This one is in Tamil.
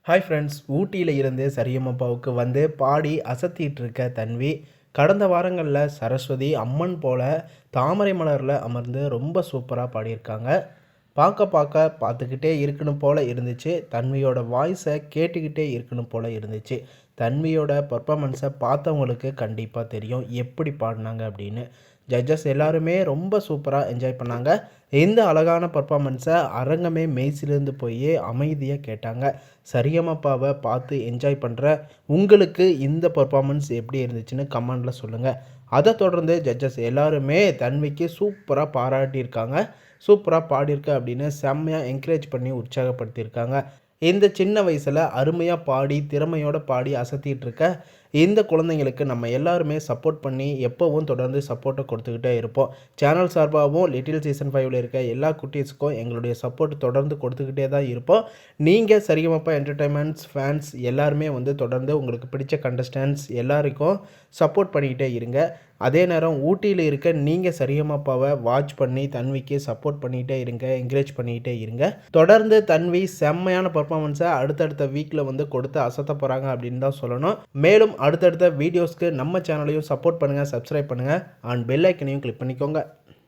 ஹாய் ஃப்ரெண்ட்ஸ், ஊட்டியில் இருந்து சரியம்மப்பாவுக்கு வந்து பாடி அசத்திட்டு இருக்க தன்வி கடந்த வாரங்களில் சரஸ்வதி அம்மன் போல தாமரை மலரில் அமர்ந்து ரொம்ப சூப்பராக பாடியிருக்காங்க. பார்த்துக்கிட்டே இருக்கணும் போல் இருந்துச்சு. தன்வியோட வாய்ஸை கேட்டுக்கிட்டே இருக்கணும் போல் இருந்துச்சு. தன்வியோட பர்ஃபாமன்ஸை பார்த்தவங்களுக்கு கண்டிப்பாக தெரியும் எப்படி பாடினாங்க அப்படின்னு. ஜட்ஜஸ் எல்லாருமே ரொம்ப சூப்பராக என்ஜாய் பண்ணாங்க. இந்த அழகான பர்ஃபாமன்ஸை அரங்கமே மெய்சிலிருந்து போய் அமைதியாக கேட்டாங்க. சரியம்மப்பாவை பார்த்து என்ஜாய் பண்ணுற உங்களுக்கு இந்த பர்ஃபாமன்ஸ் எப்படி இருந்துச்சுன்னு கமெண்டில் சொல்லுங்கள். அதை தொடர்ந்து ஜட்ஜஸ் எல்லாருமே தன்விக்கு சூப்பராக பாராட்டியிருக்காங்க. சூப்பராக பாடியிருக்க அப்படின்னு செம்மையாக என்கரேஜ் பண்ணி உற்சாகப்படுத்தியிருக்காங்க. இந்த சின்ன வயசில் அருமையாக பாடி திறமையோடு பாடி அசத்திட்டு இருக்க இந்த குழந்தைங்களுக்கு நம்ம எல்லாருமே சப்போர்ட் பண்ணி எப்போவும் தொடர்ந்து சப்போர்ட்டை கொடுத்துக்கிட்டே இருப்போம். சேனல் சார்பாகவும் லிட்டில் சீசன் 5ல் இருக்க எல்லா குட்டீஸுக்கும் எங்களுடைய சப்போர்ட் தொடர்ந்து கொடுத்துக்கிட்டே தான் இருப்போம். நீங்கள் சரிகமப்பா என்டர்டைன்மெண்ட்ஸ் ஃபேன்ஸ் எல்லாருமே தொடர்ந்து உங்களுக்கு பிடிச்ச கண்டஸ்டன்ட்ஸ் எல்லாருக்கும் சப்போர்ட் பண்ணிக்கிட்டே இருங்க. அதே நேரம் ஊட்டியில் இருக்க நீங்கள் சரியம்மப்பாவை வாட்ச் பண்ணி தன்விக்கு சப்போர்ட் பண்ணிகிட்டே இருங்க, என்கரேஜ் பண்ணிக்கிட்டே இருங்க. தொடர்ந்து தன்வி செம்மையான பர்ஃபாமன்ஸை அடுத்தடுத்த வீக்கில் கொடுத்து அசத்த போகிறாங்க அப்படின்னு தான் சொல்லணும். மேலும் அடுத்தடுத்த வீடியோஸ்க்கு நம்ம சேனலையும் சப்போர்ட் பண்ணுங்கள், சப்ஸ்கிரைப் பண்ணுங்கள், அண்ட் பெல் ஐக்கனையும் கிளிக் பண்ணிக்கோங்க.